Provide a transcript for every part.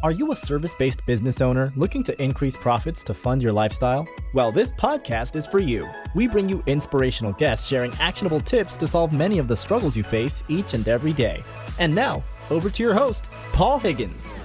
Are you a service-based business owner looking to increase profits to fund your lifestyle? Well, this podcast is for you. We bring you inspirational guests sharing actionable tips to solve many of the struggles you face each and every day. And now, over to your host, Paul Higgins.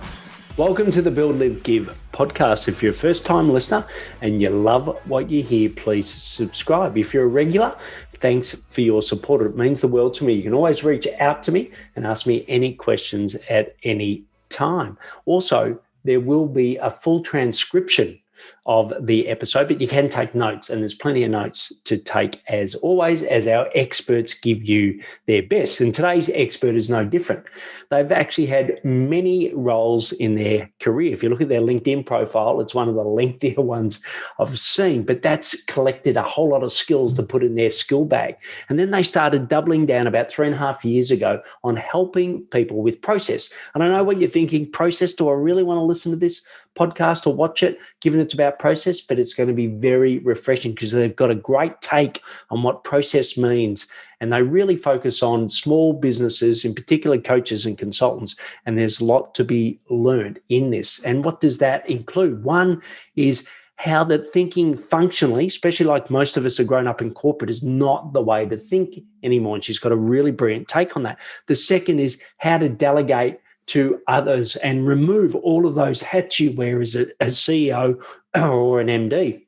Welcome to the Build, Live, Give podcast. If you're a first-time listener and you love what you hear, please subscribe. If you're a regular, thanks for your support. It means the world to me. You can always reach out to me and ask me any questions at any time. Also, there will be a full transcription of the episode, but you can take notes, and there's plenty of notes to take as always, as our experts give you their best. And today's expert is no different. They've actually had many roles in their career. If you look at their LinkedIn profile, it's one of the lengthier ones I've seen, but that's collected a whole lot of skills to put in their skill bag. And then they started doubling down about 3.5 years ago on helping people with process. And I know what you're thinking, process, do I really want to listen to this podcast or watch it, given it's about process? But it's going to be very refreshing because they've got a great take on what process means. And they really focus on small businesses, in particular coaches and consultants. And there's a lot to be learned in this. And what does that include? One is how the thinking functionally, especially like most of us are grown up in corporate, is not the way to think anymore. And she's got a really brilliant take on that. The second is how to delegate to others and remove all of those hats you wear as a CEO or an MD.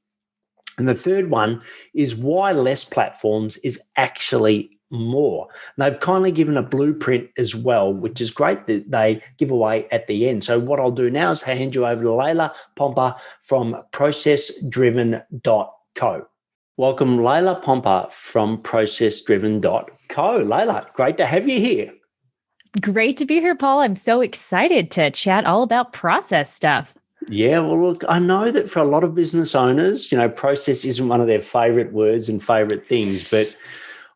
And the third one is why less platforms is actually more. And they've kindly given a blueprint as well, which is great that they give away at the end. So what I'll do now is hand you over to Layla Pomper from processdriven.co. Welcome, Layla Pomper from processdriven.co. Layla, great to have you here. Great to be here, Paul. I'm so excited to chat all about process stuff. Yeah, well, look, I know that for a lot of business owners, process isn't one of their favorite words and favorite things, but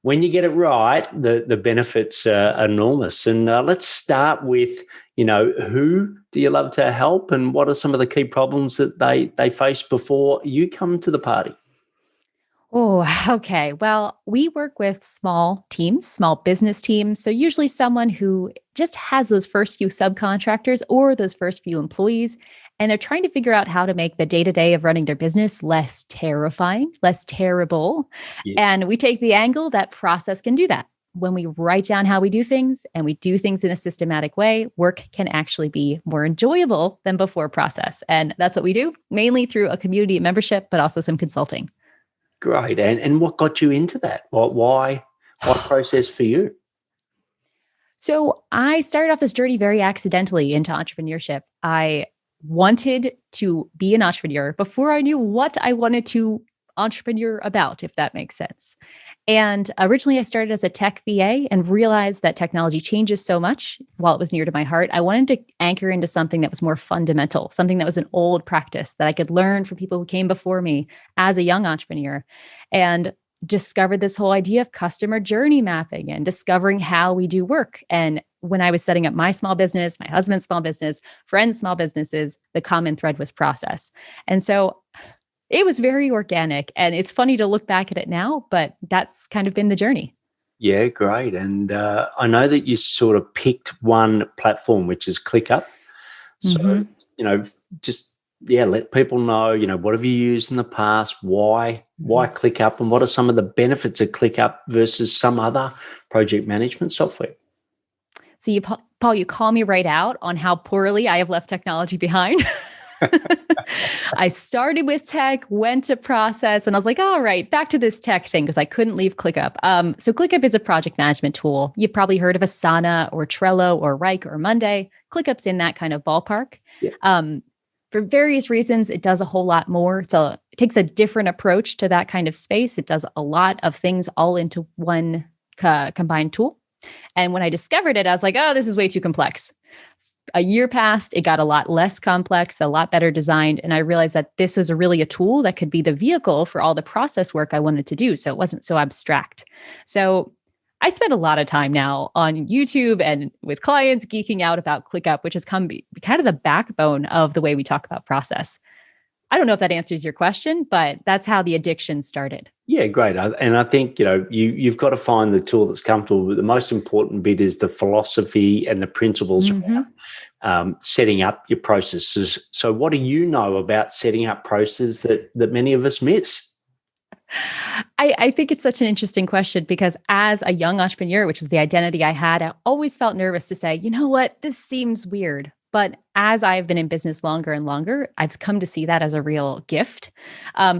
when you get it right, the benefits are enormous. And let's start with, who do you love to help and what are some of the key problems that they face before you come to the party? Oh, okay. Well, we work with small teams, small business teams. So usually someone who just has those first few subcontractors or those first few employees, and they're trying to figure out how to make the day-to-day of running their business less terrifying, less terrible. Yes. And we take the angle that process can do that. When we write down how we do things and we do things in a systematic way, work can actually be more enjoyable than before process. And that's what we do, mainly through a community membership, but also some consulting. Great. And what got you into that? Why process for you? So I started off this journey very accidentally into entrepreneurship. I wanted to be an entrepreneur before I knew what I wanted to entrepreneur about, if that makes sense. And originally I started as a tech VA and realized that technology changes so much. While it was near to my heart, I wanted to anchor into something that was more fundamental, something that was an old practice that I could learn from people who came before me as a young entrepreneur, and discovered this whole idea of customer journey mapping and discovering how we do work. And when I was setting up my small business, my husband's small business, friends' small businesses, the common thread was process. And so it was very organic, and it's funny to look back at it now, but that's kind of been the journey. Yeah, great. And I know that you sort of picked one platform, which is ClickUp. So, let people know, what have you used in the past? Why ClickUp? And what are some of the benefits of ClickUp versus some other project management software? So Paul, you call me right out on how poorly I have left technology behind. I started with tech, went to process, and I was like, all right, back to this tech thing because I couldn't leave ClickUp. So ClickUp is a project management tool. You've probably heard of Asana or Trello or Rike or Monday. ClickUp's in that kind of ballpark. Yeah. For various reasons, it does a whole lot more. It takes a different approach to that kind of space. It does a lot of things all into one combined tool. And when I discovered it, I was like, oh, this is way too complex. A year passed, it got a lot less complex, a lot better designed. And I realized that this is really a tool that could be the vehicle for all the process work I wanted to do. So it wasn't so abstract. So I spend a lot of time now on YouTube and with clients geeking out about ClickUp, which has come be kind of the backbone of the way we talk about process. I don't know if that answers your question, but that's how the addiction started. Yeah, great. And I think, you've got to find the tool that's comfortable. But the most important bit is the philosophy and the principles around setting up your processes. So what do you know about setting up processes that many of us miss? I think it's such an interesting question because as a young entrepreneur, which was the identity I had, I always felt nervous to say, you know what, this seems weird. But as I've been in business longer and longer, I've come to see that as a real gift.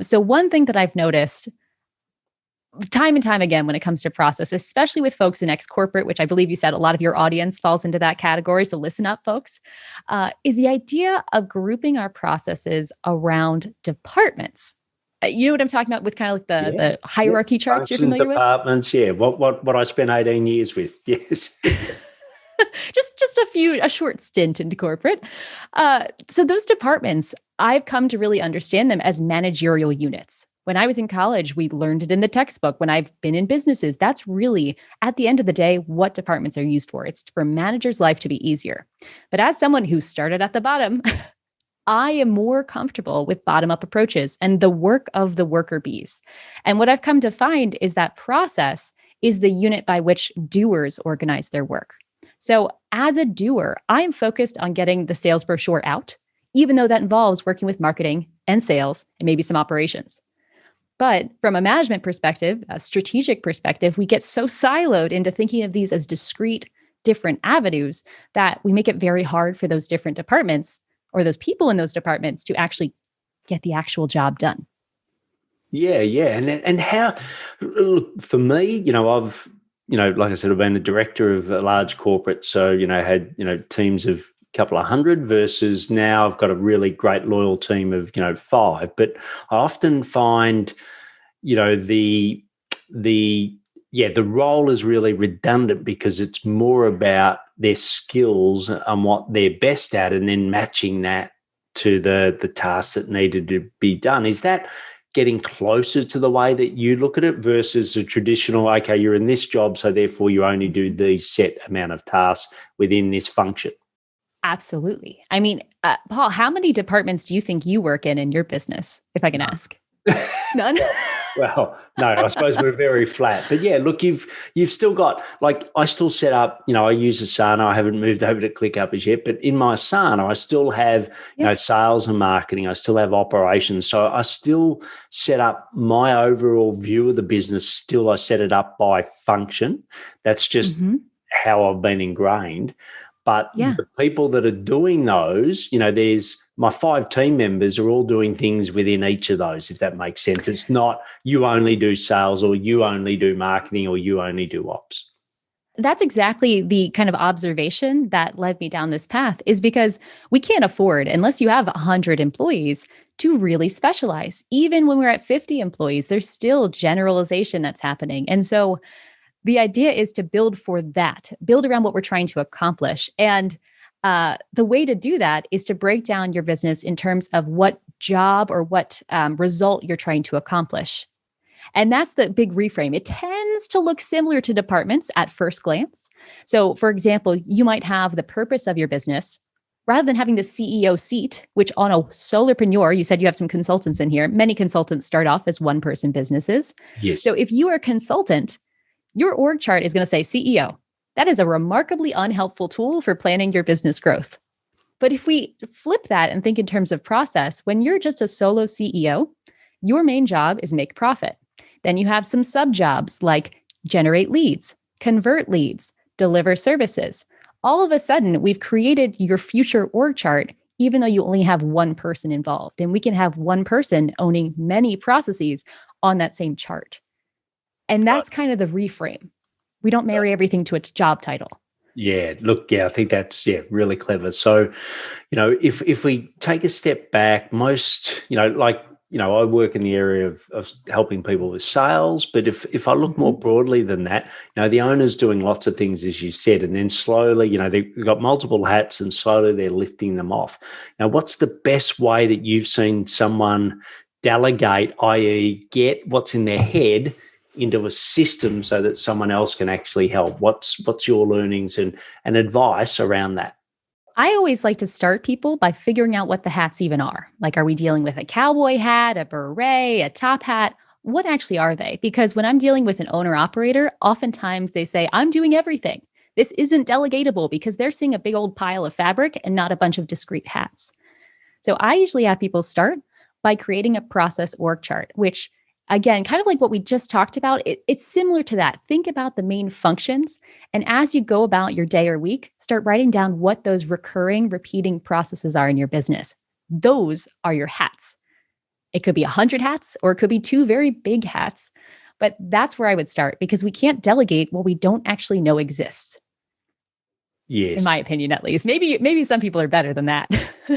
So one thing that I've noticed time and time again when it comes to process, especially with folks in ex-corporate, which I believe you said a lot of your audience falls into that category, so listen up, folks, is the idea of grouping our processes around departments. You know what I'm talking about with kind of like the hierarchy charts you're familiar with? Departments, yeah. What I spent 18 years with, yes. just a short stint into corporate. So those departments, I've come to really understand them as managerial units. When I was in college, we learned it in the textbook. When I've been in businesses, that's really, at the end of the day, what departments are used for. It's for managers' life to be easier. But as someone who started at the bottom, I am more comfortable with bottom-up approaches and the work of the worker bees. And what I've come to find is that process is the unit by which doers organize their work. So as a doer, I'm focused on getting the sales brochure out, even though that involves working with marketing and sales and maybe some operations. But from a management perspective, a strategic perspective, we get so siloed into thinking of these as discrete, different avenues that we make it very hard for those different departments or those people in those departments to actually get the actual job done. Yeah. And how, look, for me, I've, like I said, I've been a director of a large corporate. So, had, teams of a couple of hundred versus now I've got a really great loyal team of, 5. But I often find, the role is really redundant because it's more about their skills and what they're best at and then matching that to the tasks that needed to be done. Is that getting closer to the way that you look at it versus a traditional, okay, you're in this job, so therefore you only do these set amount of tasks within this function? Absolutely. I mean, Paul, how many departments do you think you work in your business, if I can ask? None? Well, no, I suppose we're very flat. But yeah, look, you've still got, like, I still set up, I use Asana. I haven't moved over to ClickUp as yet, but in my Asana, I still have, sales and marketing. I still have operations. So I still set up my overall view of the business. Still, I set it up by function. That's just how I've been ingrained. But the people that are doing those, there's my 5 team members are all doing things within each of those, if that makes sense. It's not you only do sales or you only do marketing or you only do ops. That's exactly the kind of observation that led me down this path, is because we can't afford, unless you have 100 employees, to really specialize. Even when we're at 50 employees, there's still generalization that's happening. And so the idea is to build for that, build around what we're trying to accomplish. And the way to do that is to break down your business in terms of what job or what result you're trying to accomplish. And that's the big reframe. It tends to look similar to departments at first glance. So, for example, you might have the purpose of your business rather than having the CEO seat, which on a solopreneur, you said you have some consultants in here. Many consultants start off as one-person businesses. Yes. So if you are a consultant, your org chart is going to say CEO. That is a remarkably unhelpful tool for planning your business growth. But if we flip that and think in terms of process, when you're just a solo CEO, your main job is make profit. Then you have some sub jobs like generate leads, convert leads, deliver services. All of a sudden, we've created your future org chart, even though you only have one person involved. And we can have one person owning many processes on that same chart. And that's kind of the reframe. We don't marry everything to its job title. Yeah, look, I think that's really clever. So, if we take a step back, most, I work in the area of helping people with sales, but if I look more broadly than that, the owner's doing lots of things, as you said, and then slowly, they've got multiple hats and slowly they're lifting them off. Now, what's the best way that you've seen someone delegate, i.e. get what's in their head into a system so that someone else can actually help? What's your learnings and advice around that? I always like to start people by figuring out what the hats even are. Like, are we dealing with a cowboy hat, a beret, a top hat? What actually are they? Because when I'm dealing with an owner operator, oftentimes they say, I'm doing everything. This isn't delegatable because they're seeing a big old pile of fabric and not a bunch of discrete hats. So I usually have people start by creating a process org chart, which again, kind of like what we just talked about, it's similar to that. Think about the main functions. And as you go about your day or week, start writing down what those recurring, repeating processes are in your business. Those are your hats. It could be 100 hats, or it could be 2 very big hats. But that's where I would start, because we can't delegate what we don't actually know exists. Yes. In my opinion, at least. Maybe some people are better than that.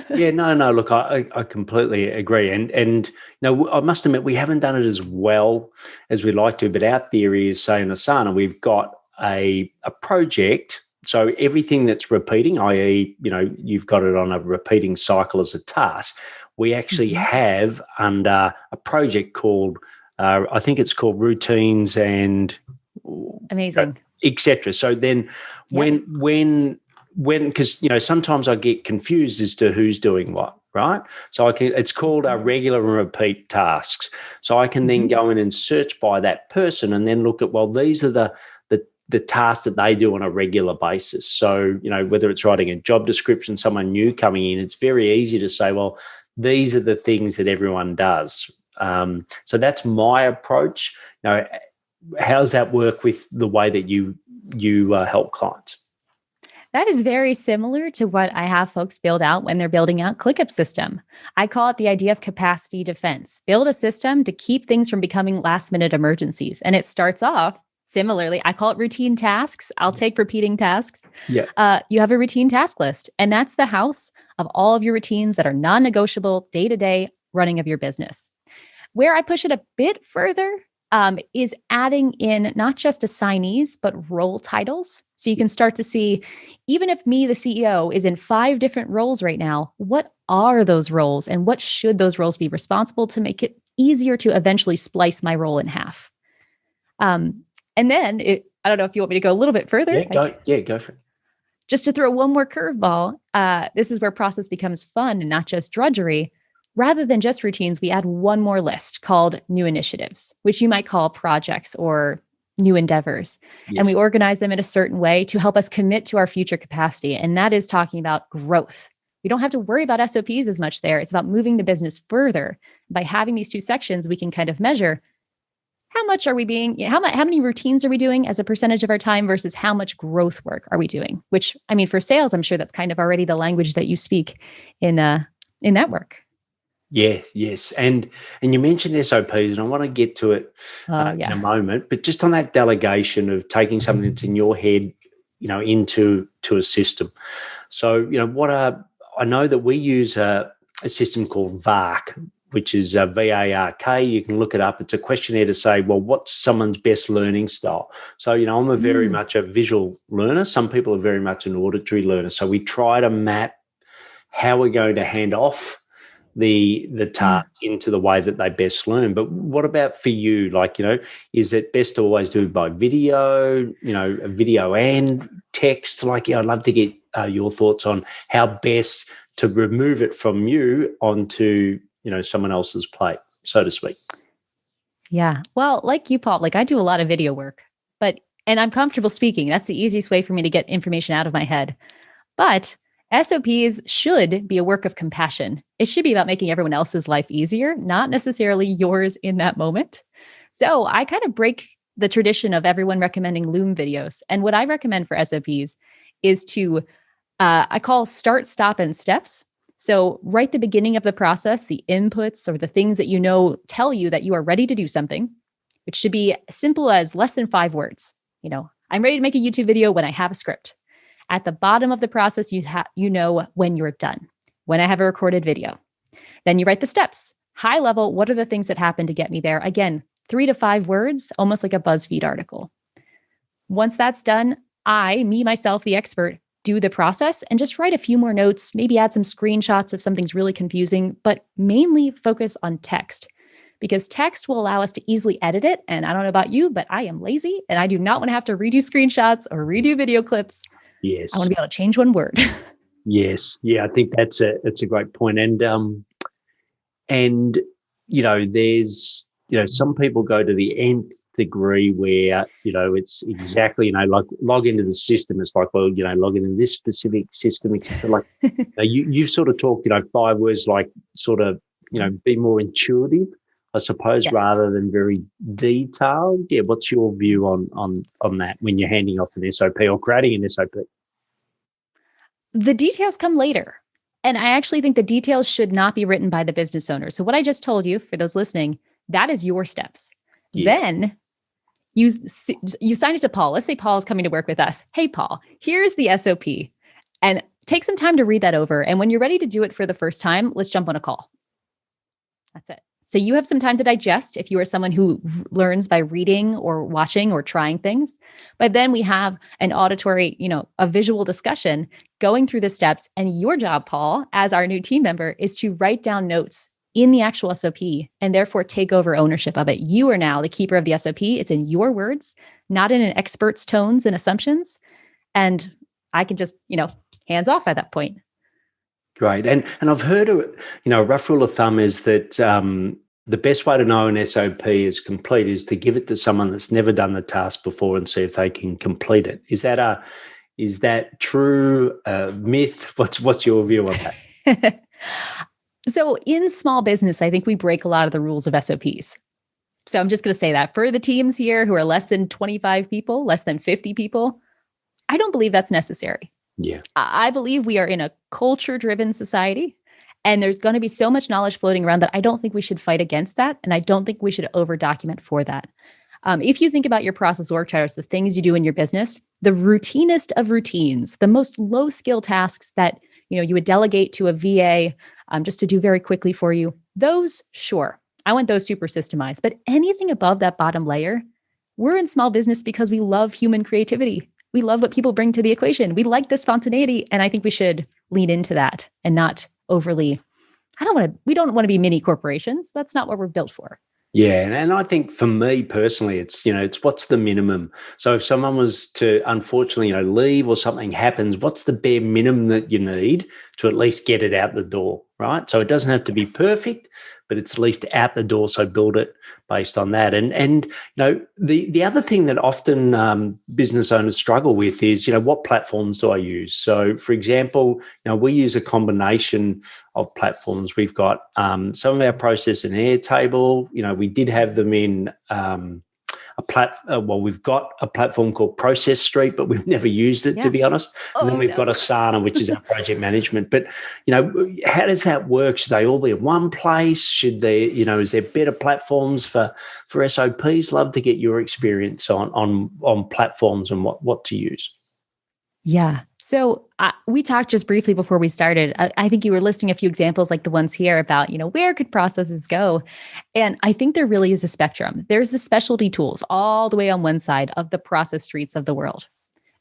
Yeah, no, look, I completely agree. And no, I must admit, we haven't done it as well as we'd like to, but our theory is, say in Asana, we've got a project. So everything that's repeating, i.e., you've got it on a repeating cycle as a task, we actually have under a project called, I think it's called routines and amazing. etc. So then when because sometimes I get confused as to who's doing what, right? So it's called regular and repeat tasks. So I can then go in and search by that person and then look at, well, these are the tasks that they do on a regular basis. So, whether it's writing a job description, someone new coming in, it's very easy to say, well, these are the things that everyone does. So that's my approach. How does that work with the way that you help clients? That is very similar to what I have folks build out when they're building out ClickUp system. I call it the idea of capacity defense. Build a system to keep things from becoming last minute emergencies. And it starts off similarly. I call it routine tasks. I'll take repeating tasks. Yeah. You have a routine task list, and that's the house of all of your routines that are non-negotiable day-to-day running of your business. Where I push it a bit further is adding in not just assignees, but role titles. So you can start to see, even if me, the CEO, is in 5 different roles right now, what are those roles and what should those roles be responsible to make it easier to eventually splice my role in half? And then I don't know if you want me to go a little bit further. Go for it. Just to throw one more curveball, this is where process becomes fun and not just drudgery. Rather than just routines, we add one more list called new initiatives, which you might call projects or new endeavors. Yes. And we organize them in a certain way to help us commit to our future capacity. And that is talking about growth. We don't have to worry about SOPs as much there. It's about moving the business further. By having these 2 sections, we can kind of measure how much are we being, how many routines are we doing as a percentage of our time versus how much growth work are we doing? Which, I mean, for sales, I'm sure that's kind of already the language that you speak in that work. Yes. And you mentioned SOPs, and I want to get to it in a moment, but just on that delegation of taking something that's in your head, into a system. So, I know that we use a system called VARK, which is VARK. You can look it up. It's a questionnaire to say, well, what's someone's best learning style? So, I'm a very much a visual learner. Some people are very much an auditory learner. So we try to map how we're going to hand off the task into the way that they best learn. But what about for you? Is it best to always do by video, video and text? I'd love to get your thoughts on how best to remove it from you onto, someone else's plate, so to speak. Yeah. Well, like you, Paul, I do a lot of video work, and I'm comfortable speaking. That's the easiest way for me to get information out of my head. But SOPs should be a work of compassion. It should be about making everyone else's life easier, not necessarily yours in that moment. So I kind of break the tradition of everyone recommending Loom videos. And what I recommend for SOPs is to, I call start, stop, and steps. So right at the beginning of the process, the inputs or the things that tell you that you are ready to do something, which should be simple as less than 5 words. I'm ready to make a YouTube video when I have a script. At the bottom of the process, you know when you're done, when I have a recorded video. Then you write the steps. High level, what are the things that happen to get me there? Again, 3 to 5 words, almost like a BuzzFeed article. Once that's done, myself, the expert, do the process and just write a few more notes, maybe add some screenshots if something's really confusing, but mainly focus on text. Because text will allow us to easily edit it. And I don't know about you, but I am lazy and I do not want to have to redo screenshots or redo video clips. Yes. I want to be able to change one word. Yes. Yeah, I think that's a great point. And there's some people go to the nth degree where it's exactly like log into the system. It's like, well, log into this specific system. Like you've sort of talked 5 words, like sort of be more intuitive, I suppose, Yes. rather than very detailed. Yeah. What's your view on that when you're handing off an SOP or creating an SOP? The details come later. And I actually think the details should not be written by the business owner. So what I just told you, for those listening, that is your steps. Yeah. Then you sign it to Paul. Let's say Paul is coming to work with us. Hey, Paul, here's the SOP. And take some time to read that over. And when you're ready to do it for the first time, let's jump on a call. That's it. So you have some time to digest if you are someone who learns by reading or watching or trying things. But then we have an auditory, a visual discussion going through the steps. And your job, Paul, as our new team member, is to write down notes in the actual SOP and therefore take over ownership of it. You are now the keeper of the SOP. It's in your words, not in an expert's tones and assumptions. And I can just, hands off at that point. Great. And I've heard a rough rule of thumb is that the best way to know an SOP is complete is to give it to someone that's never done the task before and see if they can complete it. Is that true? Myth? What's your view on that? So in small business, I think we break a lot of the rules of SOPs. So I'm just going to say that for the teams here who are less than 25 people, less than 50 people, I don't believe that's necessary. Yeah. I believe we are in a culture-driven society, and there's going to be so much knowledge floating around that I don't think we should fight against that, and I don't think we should over-document for that. If you think about your process org charts, the things you do in your business, the routinest of routines, the most low-skill tasks that you would delegate to a VA just to do very quickly for you, those, sure, I want those super systemized. But anything above that bottom layer, we're in small business because we love human creativity. We love what people bring to the equation. We like the spontaneity. And I think we should lean into that and not overly, we don't want to be mini corporations. That's not what we're built for. Yeah. And I think for me personally, it's what's the minimum? So if someone was to unfortunately, leave or something happens, what's the bare minimum that you need to at least get it out the door, right? So it doesn't have to be perfect, but it's at least out the door. So build it based on that. And the other thing that often business owners struggle with is, what platforms do I use? So for example, we use a combination of platforms. We've got some of our process in Airtable. We did have them in we've got a platform called Process Street, but we've never used it, to be honest. And then we've got Asana, which is our project management. But, how does that work? Should they all be in one place? Should they, is there better platforms for SOPs? Love to get your experience on platforms and what to use. Yeah. So we talked just briefly before we started. I think you were listing a few examples like the ones here about, where could processes go? And I think there really is a spectrum. There's the specialty tools all the way on one side of the process streets of the world.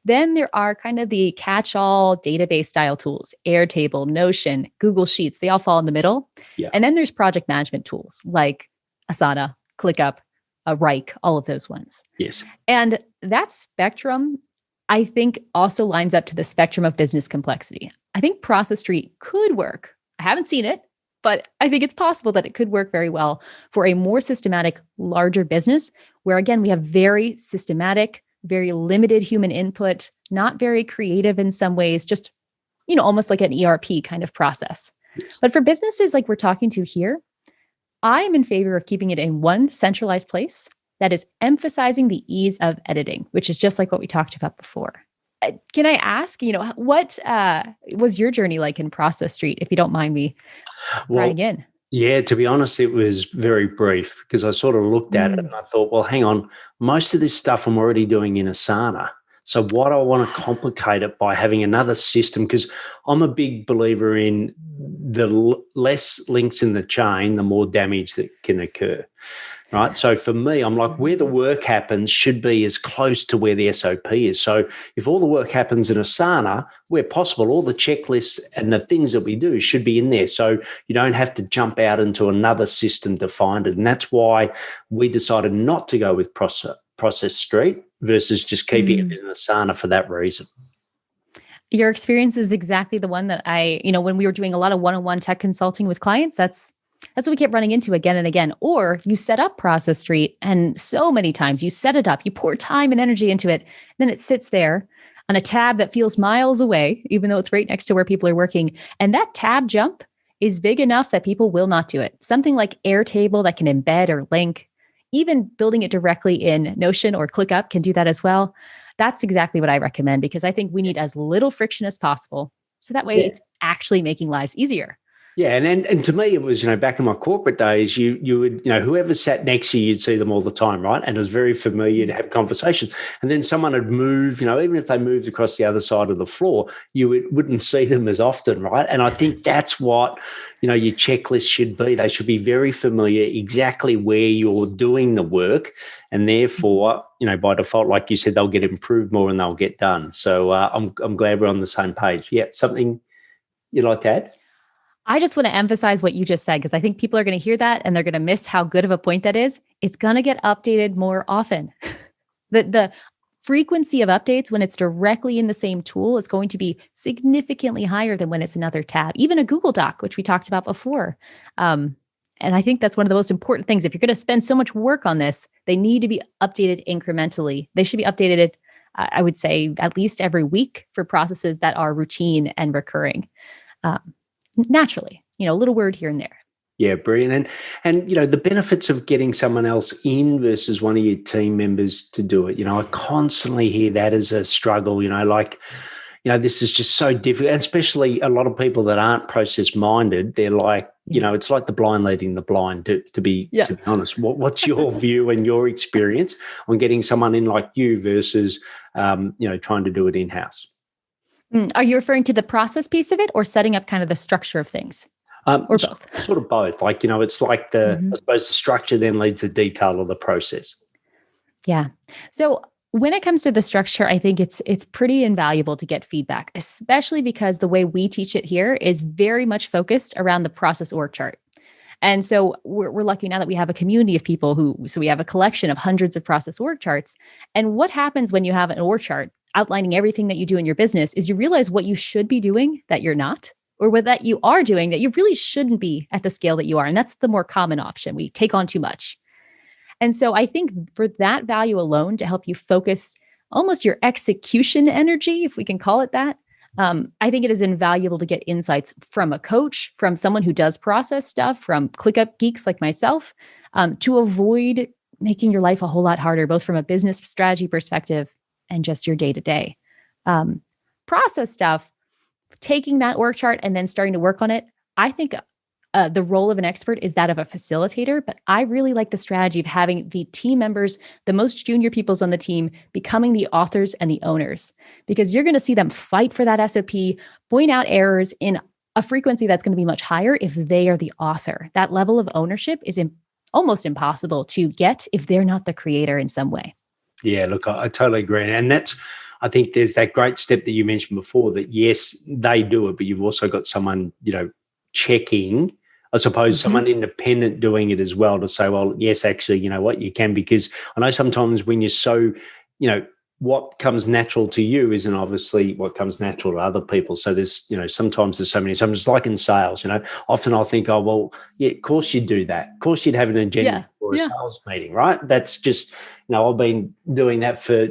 Then there are kind of the catch-all database style tools, Airtable, Notion, Google Sheets. They all fall in the middle. Yeah. And then there's project management tools like Asana, ClickUp, Rike, all of those ones. Yes. And that spectrum, I think, also lines up to the spectrum of business complexity. I think Process Street could work. I haven't seen it, but I think it's possible that it could work very well for a more systematic, larger business where, again, we have very systematic, very limited human input, not very creative in some ways, just, almost like an ERP kind of process. Yes. But for businesses like we're talking to here, I am in favor of keeping it in one centralized place that is emphasizing the ease of editing, which is just like what we talked about before. Can I ask, what was your journey like in Process Street, if you don't mind me prying in? Yeah, to be honest, it was very brief because I sort of looked at it and I thought, well, hang on, most of this stuff I'm already doing in Asana. So why do I want to complicate it by having another system? Because I'm a big believer in the less links in the chain, the more damage that can occur. Right. So for me, I'm like, where the work happens should be as close to where the SOP is. So if all the work happens in Asana, where possible, all the checklists and the things that we do should be in there. So you don't have to jump out into another system to find it. And that's why we decided not to go with Process Street versus just keeping it in Asana for that reason. Your experience is exactly the one that when we were doing a lot of one-on-one tech consulting with clients, that's what we kept running into again and again. Or you set up Process Street, and so many times you set it up, you pour time and energy into it, then it sits there on a tab that feels miles away, even though it's right next to where people are working. And that tab jump is big enough that people will not do it. Something like Airtable that can embed or link, even building it directly in Notion or ClickUp can do that as well. That's exactly what I recommend, because I think we need as little friction as possible. So that way it's actually making lives easier. Yeah, and to me, it was, back in my corporate days, you would, whoever sat next to you, you'd see them all the time, right? And it was very familiar to have conversations. And then someone would move, even if they moved across the other side of the floor, you wouldn't see them as often, right? And I think that's what, your checklist should be. They should be very familiar exactly where you're doing the work. And therefore, by default, like you said, they'll get improved more and they'll get done. So I'm glad we're on the same page. Yeah, something you'd like to add? I just want to emphasize what you just said, because I think people are going to hear that and they're going to miss how good of a point that is. It's going to get updated more often. The frequency of updates when it's directly in the same tool is going to be significantly higher than when it's another tab, even a Google Doc, which we talked about before. And I think that's one of the most important things. If you're going to spend so much work on this, they need to be updated incrementally. They should be updated, I would say, at least every week for processes that are routine and recurring. Naturally, a little word here and there. Yeah, brilliant. And the benefits of getting someone else in versus one of your team members to do it. I constantly hear that as a struggle, this is just so difficult. And especially a lot of people that aren't process minded, they're like, it's like the blind leading the blind, to be honest. What's your view and your experience on getting someone in like you versus, trying to do it in-house? Are you referring to the process piece of it, or setting up kind of the structure of things? Or both? Sort of both. Like, it's like I suppose the structure then leads the detail of the process. Yeah. So when it comes to the structure, I think it's pretty invaluable to get feedback, especially because the way we teach it here is very much focused around the process org chart. And so we're lucky now that we have a community of people so we have a collection of hundreds of process org charts. And what happens when you have an org chart outlining everything that you do in your business is you realize what you should be doing that you're not, or what that you are doing that you really shouldn't be at the scale that you are. And that's the more common option. We take on too much. And so I think for that value alone, to help you focus almost your execution energy, if we can call it that, I think it is invaluable to get insights from a coach, from someone who does process stuff, from ClickUp geeks like myself, to avoid making your life a whole lot harder, both from a business strategy perspective and just your day-to-day. Process stuff, taking that org chart and then starting to work on it, I think the role of an expert is that of a facilitator, but I really like the strategy of having the team members, the most junior peoples on the team, becoming the authors and the owners, because you're going to see them fight for that SOP, point out errors in a frequency that's going to be much higher if they are the author. That level of ownership is almost impossible to get if they're not the creator in some way. Yeah, look, I totally agree. And I think there's that great step that you mentioned before, that yes, they do it, but you've also got someone, checking, I suppose, someone independent doing it as well, to say, well, yes, actually, you know what, you can. Because I know sometimes when you're so, what comes natural to you isn't obviously what comes natural to other people. So there's, sometimes there's so many, sometimes like in sales, often I'll think, oh, well, yeah, of course you'd do that. Of course you'd have an agenda for a sales meeting, right? That's just, I've been doing that for,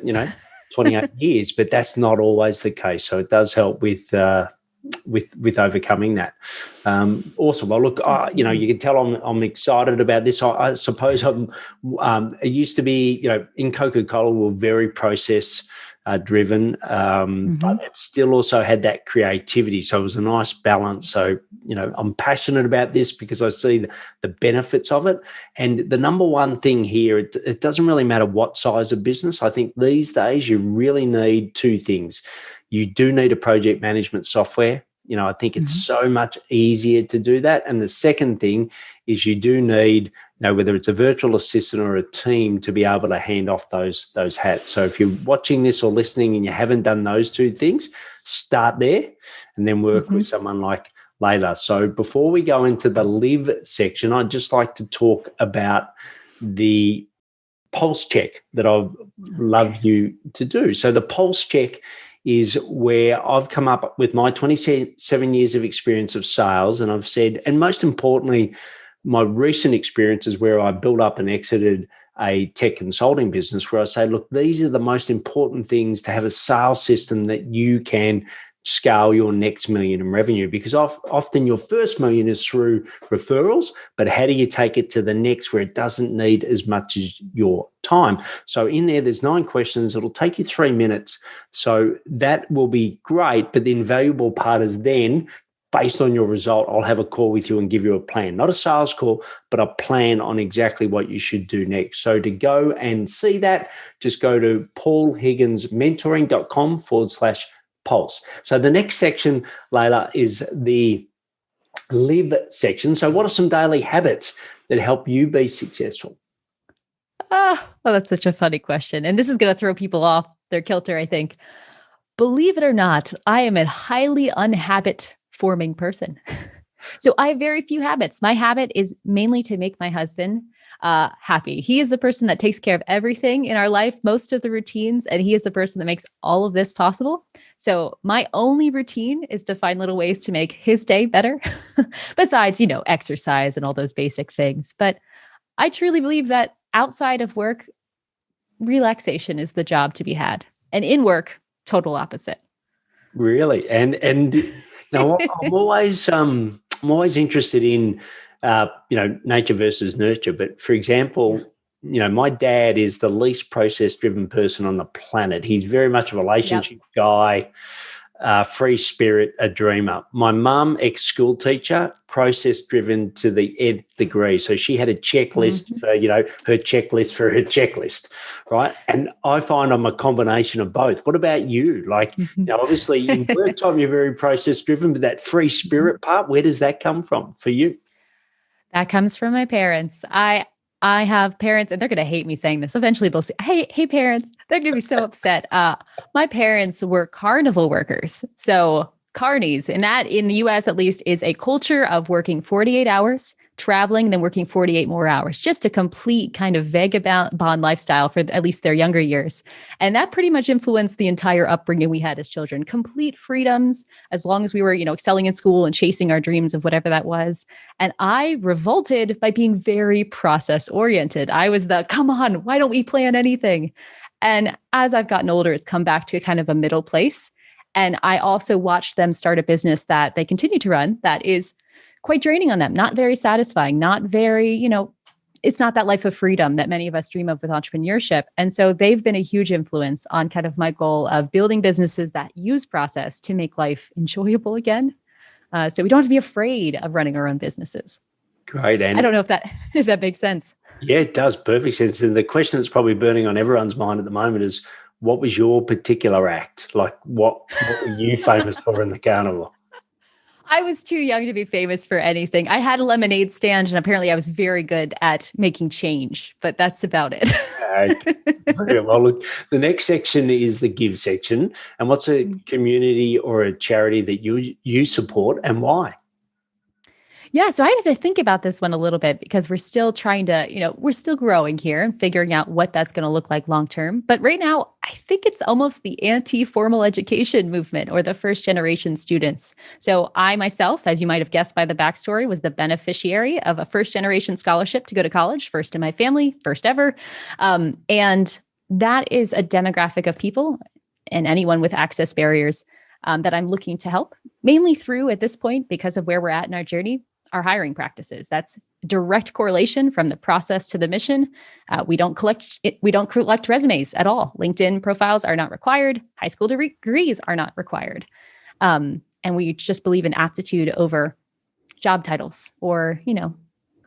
28 years, but that's not always the case. So it does help with overcoming that. Awesome. Well, look, you can tell I'm excited about this. I suppose it used to be, in Coca-Cola, we're very process driven, but it still also had that creativity. So it was a nice balance. So, I'm passionate about this because I see the benefits of it. And the number one thing here, it doesn't really matter what size of business. I think these days you really need two things. You do need a project management software. I think it's so much easier to do that. And the second thing is you do need, whether it's a virtual assistant or a team, to be able to hand off those hats. So if you're watching this or listening and you haven't done those two things, start there and then work with someone like Layla. So before we go into the live section, I'd just like to talk about the pulse check that I'd love you to do. So the pulse check is where I've come up with my 27 years of experience of sales, and I've said, and most importantly, my recent experiences where I built up and exited a tech consulting business, where I say, look, these are the most important things to have a sales system that you can scale your next million in revenue, because often your first million is through referrals, but how do you take it to the next where it doesn't need as much as your time? So in there's 9 questions. It'll take you 3 minutes. So that will be great. But the invaluable part is then, based on your result, I'll have a call with you and give you a plan, not a sales call, but a plan on exactly what you should do next. So to go and see that, just go to paulhigginsmentoring.com/pulse. So the next section, Layla, is the live section. So what are some daily habits that help you be successful? Well, that's such a funny question. And this is going to throw people off their kilter, I think. Believe it or not, I am a highly unhabit-forming person. So I have very few habits. My habit is mainly to make my husband happy. He is the person that takes care of everything in our life, most of the routines, and he is the person that makes all of this possible. So my only routine is to find little ways to make his day better, besides, exercise and all those basic things. But I truly believe that outside of work, relaxation is the job to be had. And in work, total opposite. Really? And now I'm always interested in nature versus nurture. But for example, my dad is the least process-driven person on the planet. He's very much a relationship guy, free spirit, a dreamer. My mum, ex-school teacher, process-driven to the nth degree. So she had a checklist for, her checklist for her checklist, right? And I find I'm a combination of both. What about you? Like, obviously in work time, you're very process-driven, but that free spirit part, where does that come from for you? That comes from my parents. I have parents, and they're going to hate me saying this. Eventually they'll say, hey, parents. They're going to be so upset. My parents were carnival workers. So carnies, and that in the US at least is a culture of working 48 hours, traveling, then working 48 more hours, just a complete kind of vagabond lifestyle for at least their younger years. And that pretty much influenced the entire upbringing we had as children. Complete freedoms, as long as we were, excelling in school and chasing our dreams of whatever that was. And I revolted by being very process oriented. I was come on, why don't we plan anything? And as I've gotten older, it's come back to kind of a middle place. And I also watched them start a business that they continue to run that is quite draining on them, not very satisfying, not very, it's not that life of freedom that many of us dream of with entrepreneurship. And so they've been a huge influence on kind of my goal of building businesses that use process to make life enjoyable again. So we don't have to be afraid of running our own businesses. Great. And I don't know if that makes sense. Yeah, it does. Perfect sense. And the question that's probably burning on everyone's mind at the moment is, what was your particular act? Like, what were you famous for in the carnival? I was too young to be famous for anything. I had a lemonade stand, and apparently I was very good at making change, but that's about it. Okay. Well, look, the next section is the give section. And what's a community or a charity that you support, and why? Yeah, so I had to think about this one a little bit because we're still trying to, we're still growing here and figuring out what that's going to look like long term. But right now, I think it's almost the anti-formal education movement or the first generation students. So I myself, as you might have guessed by the backstory, was the beneficiary of a first generation scholarship to go to college, first in my family, first ever. And that is a demographic of people and anyone with access barriers that I'm looking to help, mainly through, at this point, because of where we're at in our journey, our hiring practices. That's direct correlation from the process to the mission. We don't collect resumes at all. LinkedIn profiles are not required. High school degrees are not required. And we just believe in aptitude over job titles or,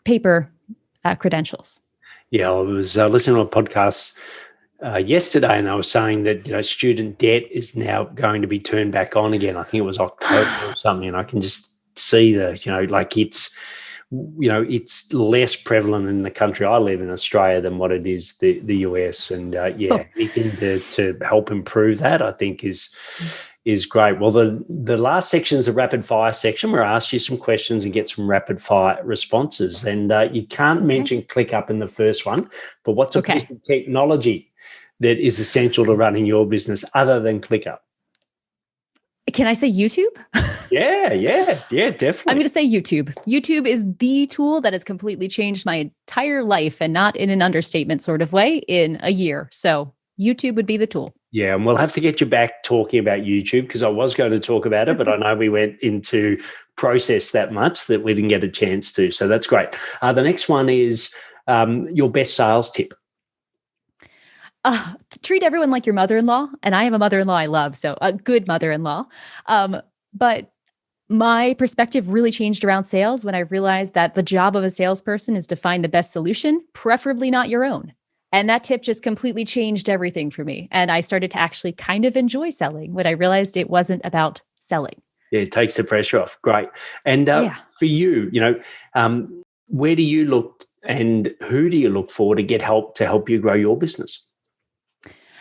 paper credentials. Yeah, I was listening to a podcast yesterday, and they were saying that student debt is now going to be turned back on again. I think it was October or something, and I can just see it's less prevalent in the country I live in, Australia, than what it is the US. And anything to help improve that, I think is great. Well, the last section is the rapid fire section, where I ask you some questions and get some rapid fire responses. And you can't mention ClickUp in the first one, but what's a piece of technology that is essential to running your business other than ClickUp? Can I say YouTube? Yeah, definitely. I'm going to say YouTube. YouTube is the tool that has completely changed my entire life, and not in an understatement sort of way, in a year. So YouTube would be the tool. Yeah, and we'll have to get you back talking about YouTube, because I was going to talk about it, but I know we went into process that much that we didn't get a chance to. So that's great. The next one is your best sales tip. Treat everyone like your mother-in-law. And I have a mother-in-law I love, so a good mother-in-law. But my perspective really changed around sales when I realized that the job of a salesperson is to find the best solution, preferably not your own. And that tip just completely changed everything for me. And I started to actually kind of enjoy selling when I realized it wasn't about selling. Yeah, it takes the pressure off. Great. And for you, where do you look and who do you look for to get help to help you grow your business?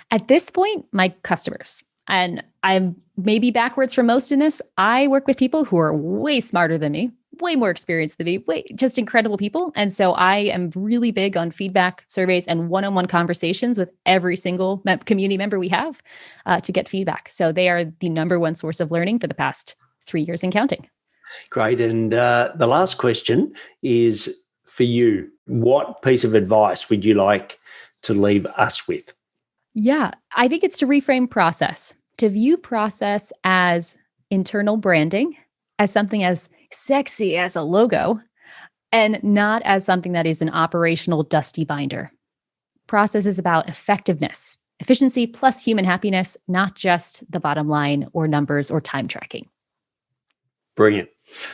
At this point, my customers. And I'm maybe backwards from most in this. I work with people who are way smarter than me, way more experienced than me, just incredible people. And so I am really big on feedback surveys and one-on-one conversations with every single community member we have to get feedback. So they are the number one source of learning for the past 3 years and counting. Great. And the last question is for you. What piece of advice would you like to leave us with? Yeah, I think it's to reframe process, to view process as internal branding, as something as sexy as a logo, and not as something that is an operational dusty binder. Process is about effectiveness, efficiency plus human happiness, not just the bottom line or numbers or time tracking. Brilliant.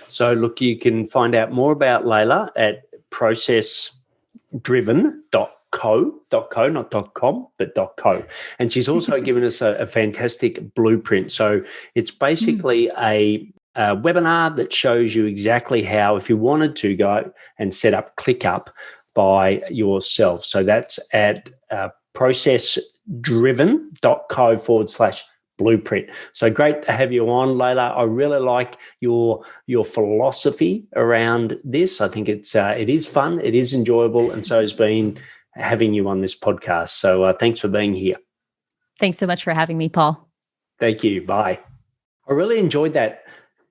So look, you can find out more about Layla at processdriven.co, not .com, but .co. And she's also given us a fantastic blueprint. So it's basically a webinar that shows you exactly how, if you wanted to go and set up ClickUp by yourself. So that's at processdriven.co/blueprint. So great to have you on, Layla. I really like your philosophy around this. I think it is fun, it is enjoyable, and so has been having you on this podcast. So thanks for being here. Thanks so much for having me, Paul. Thank you. Bye. I really enjoyed that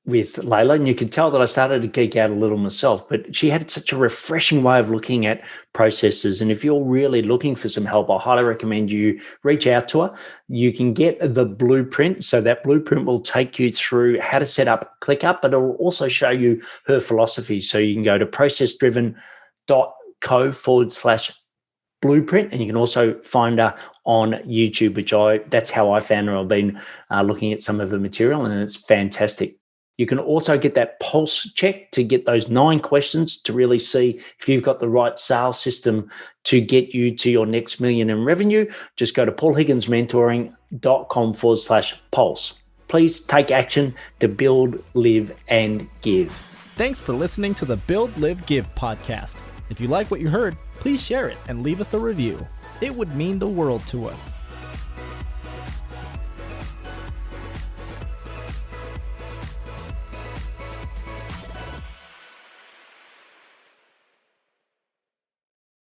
with Layla, and you could tell that I started to geek out a little myself, but she had such a refreshing way of looking at processes. And if you're really looking for some help, I highly recommend you reach out to her. You can get the blueprint. So that blueprint will take you through how to set up ClickUp, but it will also show you her philosophy. So you can go to processdriven.co/blueprint, and you can also find her on YouTube, that's how I found her. I've been looking at some of her material, and it's fantastic. You can also get that pulse check to get those 9 questions to really see if you've got the right sales system to get you to your next million in revenue. Just go to paulhigginsmentoring.com/pulse. Please take action to build, live, and give. Thanks for listening to the Build, Live, Give podcast. If you like what you heard, please share it and leave us a review. It would mean the world to us.